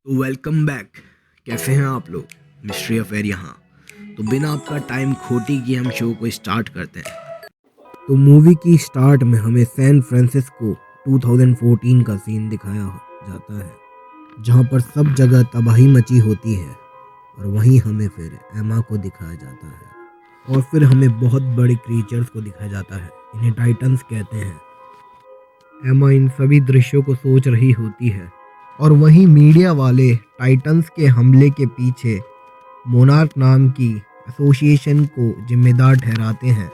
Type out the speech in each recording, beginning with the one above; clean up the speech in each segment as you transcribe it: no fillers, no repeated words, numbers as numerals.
तो welcome back. कैसे हैं आप लोग? मिस्ट्री अफेयर यहाँ। तो बिना आपका टाइम खोटी किए हम शो को स्टार्ट करते हैं। तो मूवी की स्टार्ट में हमें सैन फ्रांसिस्को 2014 का सीन दिखाया जाता है, जहाँ पर सब जगह तबाही मची होती है। और वहीं हमें फिर एमा को दिखाया जाता है, और फिर हमें बहुत बड़े क्रीचर्स को दिखाया जाता है। इन्हें टाइटन्स कहते हैं। एमा इन सभी दृश्यों को सोच रही होती है, और वहीं मीडिया वाले टाइटन्स के हमले के पीछे मोनार्क नाम की एसोसिएशन को जिम्मेदार ठहराते हैं।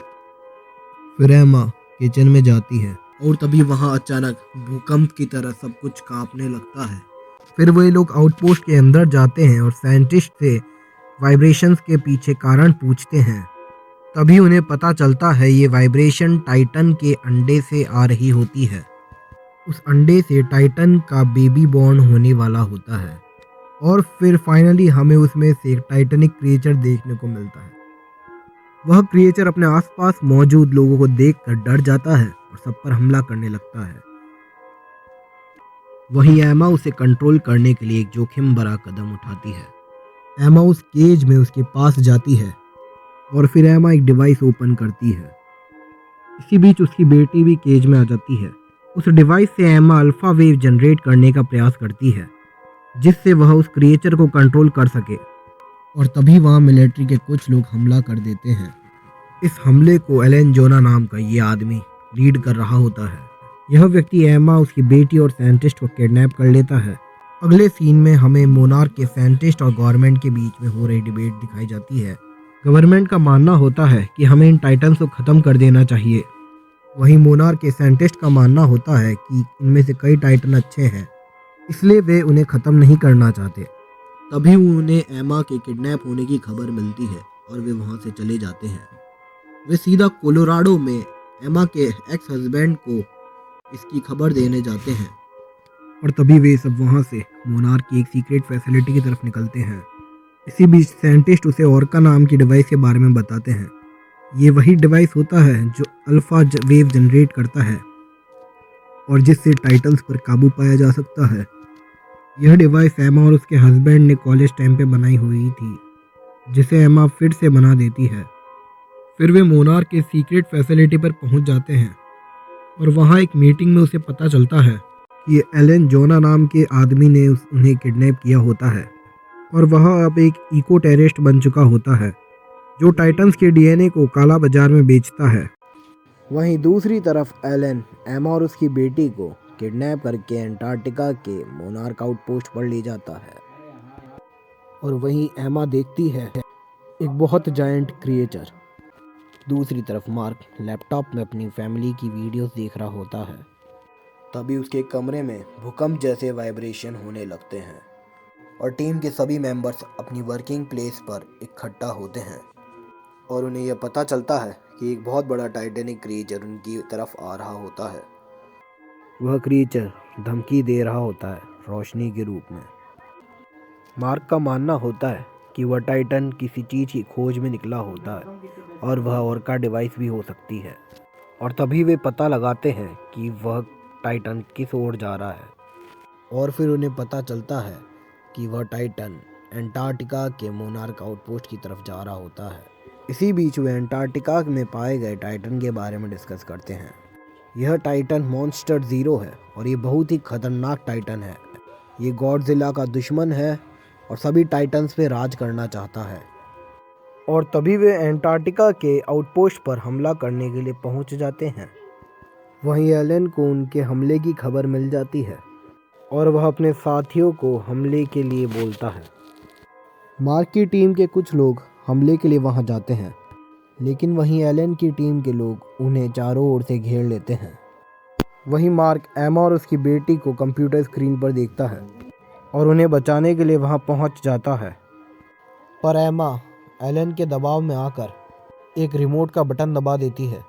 फिर एमा किचन में जाती है, और तभी वहां अचानक भूकंप की तरह सब कुछ कांपने लगता है। फिर वे लोग आउटपोस्ट के अंदर जाते हैं और साइंटिस्ट से वाइब्रेशंस के पीछे कारण पूछते हैं। तभी उन्हें पता चलता है ये वाइब्रेशन टाइटन के अंडे से आ रही होती है। उस अंडे से टाइटन का बेबी बॉर्न होने वाला होता है, और फिर फाइनली हमें उसमें से एक टाइटनिक क्रिएचर देखने को मिलता है। वह क्रिएचर अपने आसपास मौजूद लोगों को देखकर डर जाता है और सब पर हमला करने लगता है। वहीं एमा उसे कंट्रोल करने के लिए एक जोखिम भरा कदम उठाती है। एमा उस केज में उसके पास जाती है, और फिर एमा एक डिवाइस ओपन करती है। इसी बीच उसकी बेटी भी केज में आ जाती है। उस डिवाइस से एमा अल्फा वेव जनरेट करने का प्रयास करती है, जिससे वह उस क्रिएचर को कंट्रोल कर सके। और तभी वहाँ मिलिट्री के कुछ लोग हमला कर देते हैं। इस हमले को एलन जोना नाम का ये आदमी लीड कर रहा होता है। यह व्यक्ति एमा, उसकी बेटी और साइंटिस्ट को किडनैप कर लेता है। अगले सीन में हमें मोनार्क के साइंटिस्ट और गवर्नमेंट के बीच में हो रही डिबेट दिखाई जाती है। गवर्नमेंट का मानना होता है कि हमें इन टाइटन्स को ख़त्म कर देना चाहिए। वहीं मोनार्क के साइंटिस्ट का मानना होता है कि इनमें से कई टाइटन अच्छे हैं, इसलिए वे उन्हें ख़त्म नहीं करना चाहते। तभी उन्हें एमा के किडनैप होने की खबर मिलती है, और वे वहाँ से चले जाते हैं। वे सीधा कोलोराडो में एमा के एक्स हस्बैंड को इसकी खबर देने जाते हैं। और तभी वे सब वहाँ से मोनार्क की एक सीक्रेट फैसिलिटी की तरफ निकलते हैं। इसी बीच साइंटिस्ट उसे ऑर्का नाम की डिवाइस के बारे में बताते हैं। ये वही डिवाइस होता है जो अल्फा वेव जनरेट करता है, और जिससे टाइटन्स पर काबू पाया जा सकता है। यह डिवाइस एमा और उसके हस्बैंड ने कॉलेज टाइम पे बनाई हुई थी, जिसे एमा फिर से बना देती है। फिर वे मोनार्क के सीक्रेट फैसिलिटी पर पहुंच जाते हैं, और वहां एक मीटिंग में उसे पता चलता है कि एलन जोना नाम के आदमी ने उन्हें किडनैप किया होता है, और वह अब एक इको टेररिस्ट बन चुका होता है, जो टाइटन्स के डीएनए को काला बाजार में बेचता है। वहीं दूसरी तरफ एलन एमा और उसकी बेटी को किडनैप करके एंटार्क्टिका के मोनार्क आउटपोस्ट पर ले जाता है। और वहीं एमा देखती है एक बहुत जायंट क्रिएचर। दूसरी तरफ मार्क लैपटॉप में अपनी फैमिली की वीडियोस देख रहा होता है। तभी उसके कमरे में भूकंप जैसे वाइब्रेशन होने लगते हैं, और टीम के सभी मेंबर्स अपनी वर्किंग प्लेस पर इकट्ठा होते हैं। और उन्हें यह पता चलता है कि एक बहुत बड़ा टाइटैनिक क्रिएचर उनकी तरफ आ रहा होता है। वह क्रिएचर धमकी दे रहा होता है रोशनी के रूप में। मार्क का मानना होता है कि वह टाइटन किसी चीज़ की खोज में निकला होता है, और वह ऑर्का डिवाइस भी हो सकती है। और तभी वे पता लगाते हैं कि वह टाइटन किस ओर जा रहा है, और फिर उन्हें पता चलता है कि वह टाइटन एंटार्क्टिका के मोनार्क आउटपोस्ट की तरफ जा रहा होता है। इसी बीच वे एंटार्क्टिका में पाए गए टाइटन के बारे में डिस्कस करते हैं। यह टाइटन मॉन्स्टर ज़ीरो है, और ये बहुत ही खतरनाक टाइटन है। ये गॉडजिला का दुश्मन है और सभी टाइटन्स पे राज करना चाहता है। और तभी वे एंटार्क्टिका के आउटपोस्ट पर हमला करने के लिए पहुंच जाते हैं। वहीं एलन को उनके हमले की खबर मिल जाती है, और वह अपने साथियों को हमले के लिए बोलता है। मार्क की टीम के कुछ लोग हमले के लिए वहां जाते हैं, लेकिन वहीं एलन की टीम के लोग उन्हें चारों ओर से घेर लेते हैं। वहीं मार्क एमा और उसकी बेटी को कंप्यूटर स्क्रीन पर देखता है, और उन्हें बचाने के लिए वहां पहुंच जाता है। पर एमा एलन के दबाव में आकर एक रिमोट का बटन दबा देती है,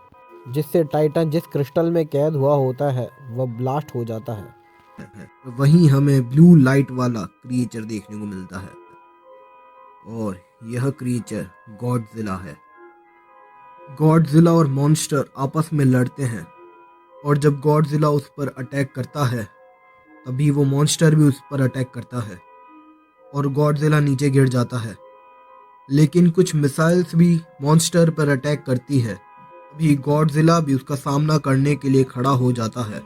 जिससे टाइटन जिस क्रिस्टल में कैद हुआ होता है वह ब्लास्ट हो जाता है। वहीं हमें ब्लू लाइट वाला क्रिएचर देखने को मिलता है, और यह क्रिएचर गॉडजिला है। गॉडजिला और मॉन्स्टर आपस में लड़ते हैं, और जब गॉडजिला उस पर अटैक करता है, तभी वो मॉन्स्टर भी उस पर अटैक करता है। और गॉडजिला नीचे गिर जाता है। लेकिन कुछ मिसाइल्स भी मॉन्स्टर पर अटैक करती है। अभी गॉडजिला भी उसका सामना करने के लिए खड़ा हो जाता है,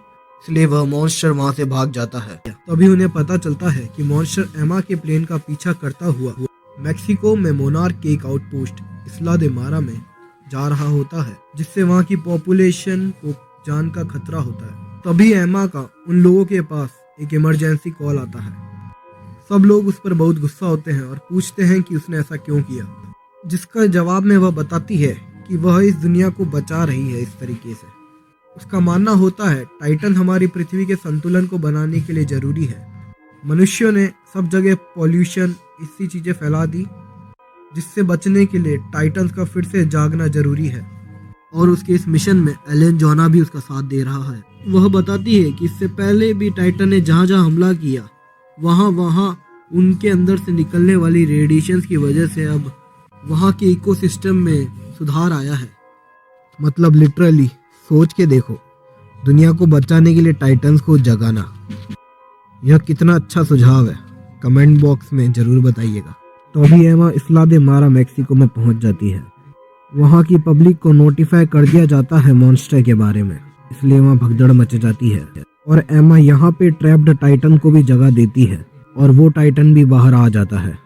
इसलिए वह मॉन्स्टर वहां से भाग जाता है। तभी उन्हें पता चलता है कि मॉन्स्टर एमा के प्लेन का पीछा करता हुआ मेक्सिको में मोनार्क के एक आउटपोस्ट इस्ला दे मारा में जा रहा होता है, जिससे वहां की पॉपुलेशन को जान का खतरा होता है। तभी एमा का उन लोगों के पास एक इमरजेंसी कॉल आता है। सब लोग उस पर बहुत गुस्सा होते हैं और पूछते हैं कि उसने ऐसा क्यों किया, जिसका जवाब में वह बताती है कि वह इस दुनिया को बचा रही है इस तरीके से। उसका मानना होता है टाइटन हमारी पृथ्वी के संतुलन को बनाने के लिए जरूरी है। मनुष्यों ने सब जगह पॉल्यूशन इसी चीजें फैला दी, जिससे बचने के लिए टाइटन का फिर से जागना जरूरी है। और उसके इस मिशन में एलेन जोना भी उसका साथ दे रहा है। वह बताती है कि इससे पहले भी टाइटन ने जहां जहां हमला किया वहां उनके अंदर से निकलने वाली रेडिएशन की वजह से अब वहां के इकोसिस्टम में सुधार आया है। मतलब लिटरली सोच के देखो, दुनिया को बचाने के लिए टाइटन्स को जगाना, यह कितना अच्छा सुझाव है। कमेंट बॉक्स में जरूर बताइएगा। तो अभी एमा इस्ला दे मारा मेक्सिको में पहुंच जाती है। वहां की पब्लिक को नोटिफाई कर दिया जाता है मॉन्स्टर के बारे में, इसलिए वहां भगदड़ मच जाती है और एमा यहाँ पे ट्रैप्ड टाइटन को भी जगह देती है और वो टाइटन भी बाहर आ जाता है।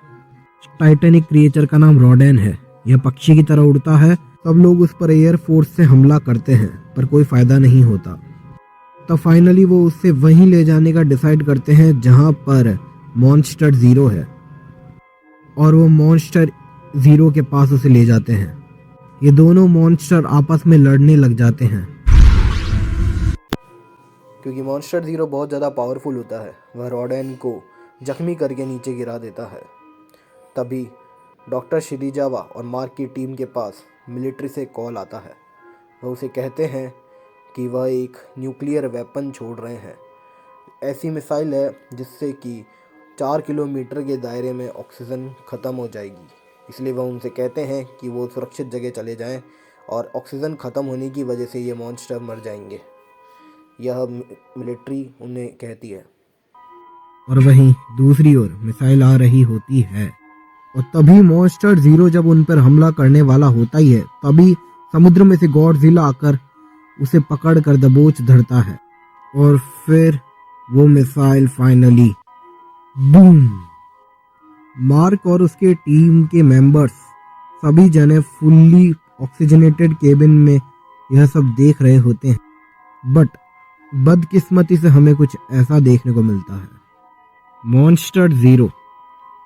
टाइटन एक क्रिएचर का नाम रॉडेन है। यह पक्षी की तरह उड़ता है। सब लोग उस पर एयर फोर्स से हमला करते हैं पर कोई फायदा नहीं होता। तब फाइनली वो उससे वहीं ले जाने का डिसाइड करते हैं जहां पर मॉन्स्टर जीरो है, और वो मॉन्स्टर जीरो के पास उसे ले जाते हैं। ये दोनों मॉन्स्टर आपस में लड़ने लग जाते हैं क्योंकि मॉन्स्टर जीरो बहुत ज़्यादा पावरफुल होता है। वह रॉडेन को जख्मी करके नीचे गिरा देता है। तभी डॉक्टर शिरीजावा और मार्क की टीम के पास मिलिट्री से कॉल आता है। वह उसे कहते हैं कि वह एक न्यूक्लियर वेपन छोड़ रहे हैं। ऐसी मिसाइल है जिससे कि 4 किलोमीटर के दायरे में ऑक्सीजन ख़त्म हो जाएगी। इसलिए वह उनसे कहते हैं कि वो सुरक्षित जगह चले जाएं और ऑक्सीजन ख़त्म होने की वजह से ये मॉन्स्टर मर जाएंगे। यह मिलिट्री उन्हें कहती है। और वहीं दूसरी ओर मिसाइल आ रही होती है और तभी मॉन्स्टर जीरो जब उन पर हमला करने वाला होता ही है, तभी समुद्र में से गॉडजिला आकर उसे पकड़ कर दबोच धरता है और फिर वो मिसाइल फाइनली बूम। मार्क और उसके टीम के मेंबर्स सभी जने फुल्ली ऑक्सीजनेटेड केबिन में यह सब देख रहे होते हैं, बट बदकिस्मती से हमें कुछ ऐसा देखने को मिलता है। मॉन्स्टर जीरो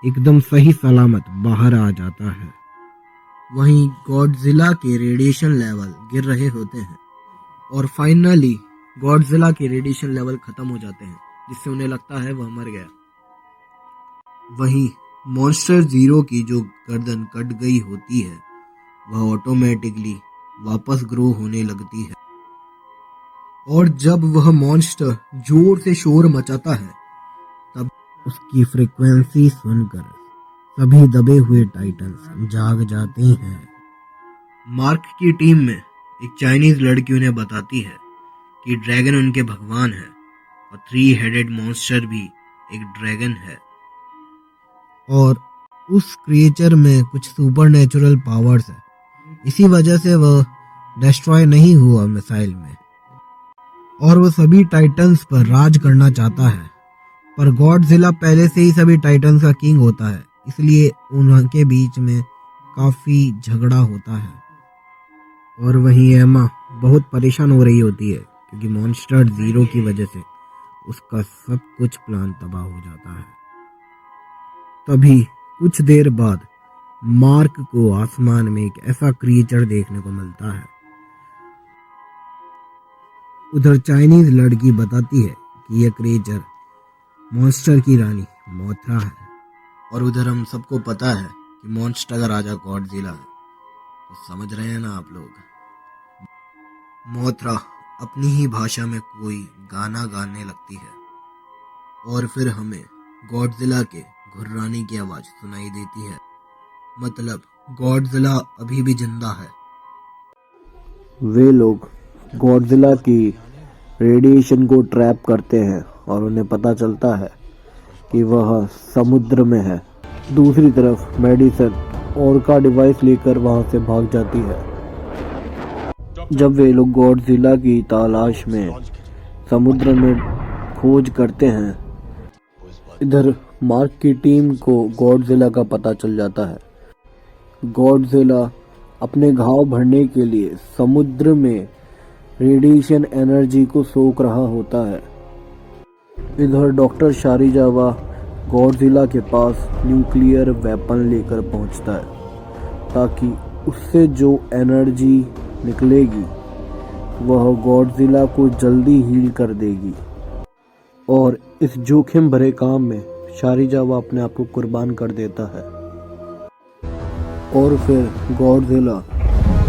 एकदम सही सलामत बाहर आ जाता है। वहीं गॉडजिला के रेडिएशन लेवल गिर रहे होते हैं और फाइनली गॉडजिला के रेडिएशन लेवल खत्म हो जाते हैं, जिससे उन्हें लगता है वह मर गया। वहीं मॉन्स्टर जीरो की जो गर्दन कट गई होती है वह ऑटोमेटिकली वापस ग्रो होने लगती है, और जब वह मॉन्स्टर जोर से शोर मचाता है तब उसकी फ्रीक्वेंसी सुनकर सभी दबे हुए टाइटन्स जाग जाते हैं। मार्क की टीम में एक चाइनीज लड़की उन्हें बताती है कि ड्रैगन उनके भगवान है और 3 हेडेड मॉन्स्टर भी एक ड्रैगन है और उस क्रिएचर में कुछ सुपरनेचुरल पावर्स है। इसी वजह से वह डिस्ट्रॉय नहीं हुआ मिसाइल में और वो सभी टाइटन्स पर राज करना चाहता है। पर गॉडजिला पहले से ही सभी टाइटन्स का किंग होता है, इसलिए उनके बीच में काफी झगड़ा होता है। और वहीं एमा बहुत परेशान हो रही होती है क्योंकि मॉन्स्टर जीरो की वजह से उसका सब कुछ प्लान तबाह हो जाता है। तभी कुछ देर बाद मार्क को आसमान में एक ऐसा क्रिएचर देखने को मिलता है। उधर चाइनीज लड़की बताती है कि यह क्रिएचर मॉन्स्टर की रानी मोथरा है, और उधर हम सबको पता है कि मॉन्स्टर का राजा गॉडजिला है। तो समझ रहे हैं ना आप लोग। मोथरा अपनी ही भाषा में कोई गाना गाने लगती है और फिर हमें गॉडजिला के घुर्राने की आवाज सुनाई देती है। मतलब गॉडजिला अभी भी जिंदा है। वे लोग गॉडजिला की रेडिएशन को ट्रैप करते हैं और उन्हें पता चलता है कि वह समुद्र में है। दूसरी तरफ मेडिसन ओरका डिवाइस लेकर वहां से भाग जाती है। जब वे लोग गॉडजिला की तलाश में समुद्र में खोज करते हैं, इधर मार्क की टीम को गॉडजिला का पता चल जाता है। गॉडजिला अपने घाव भरने के लिए समुद्र में रेडिएशन एनर्जी को सोख रहा होता है। इधर डॉक्टर शारिजावा गॉडजिला के पास न्यूक्लियर वेपन लेकर पहुंचता है ताकि उससे जो एनर्जी निकलेगी वह गॉडजिला को जल्दी हील कर देगी। और इस जोखिम भरे काम में शारिजावा अपने आप को कुर्बान कर देता है और फिर गॉडजिला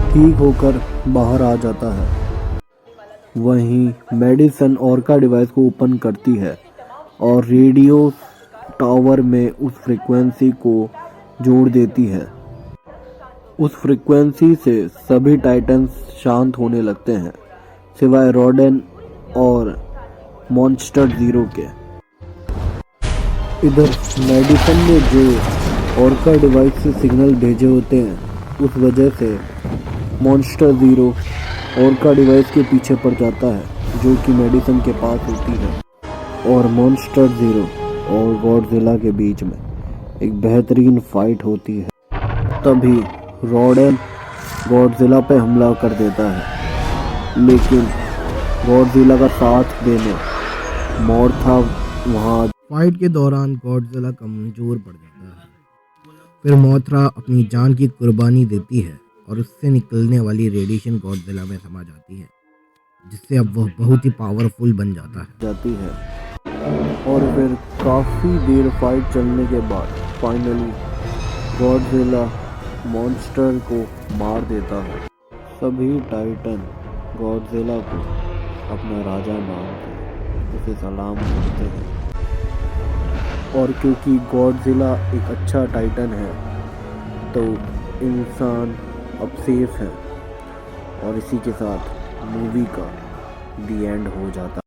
ठीक होकर बाहर आ जाता है। वहीं मेडिसन ओरका डिवाइस को ओपन करती है और रेडियो टावर में उस फ्रीक्वेंसी को जोड़ देती है। उस फ्रीक्वेंसी से सभी टाइटन्स शांत होने लगते हैं सिवाय रॉडेन और मॉन्स्टर ज़ीरो के। इधर मेडिसन ने जो ओरका डिवाइस से सिग्नल भेजे होते हैं उस वजह से मॉन्स्टर ज़ीरो ओरका डिवाइस के पीछे पड़ जाता है जो कि मेडिसन के पास होती है। और मॉन्स्टर ज़ीरो और गॉडजिला के बीच में एक बेहतरीन फाइट होती है। तभी रॉडेन गॉडजिला पे हमला कर देता है, लेकिन गॉडजिला का साथ देने मोरथा वहाँ। फाइट के दौरान गॉडजिला कमजोर पड़ जाता है। फिर मोथरा अपनी जान की कुर्बानी देती है और उससे निकलने वाली रेडिएशन गॉडजिला में समा जाती है, जिससे अब वह बहुत ही पावरफुल बन जाता है। और फिर काफ़ी देर फाइट चलने के बाद फाइनली गॉडजिला मॉन्स्टर को मार देता है। सभी टाइटन गॉडजिला को अपना राजा मानते हैं, उसे सलाम करते हैं। और क्योंकि गॉडजिला एक अच्छा टाइटन है तो इंसान अब सेफ है। और इसी के साथ मूवी का दी एंड हो जाता है।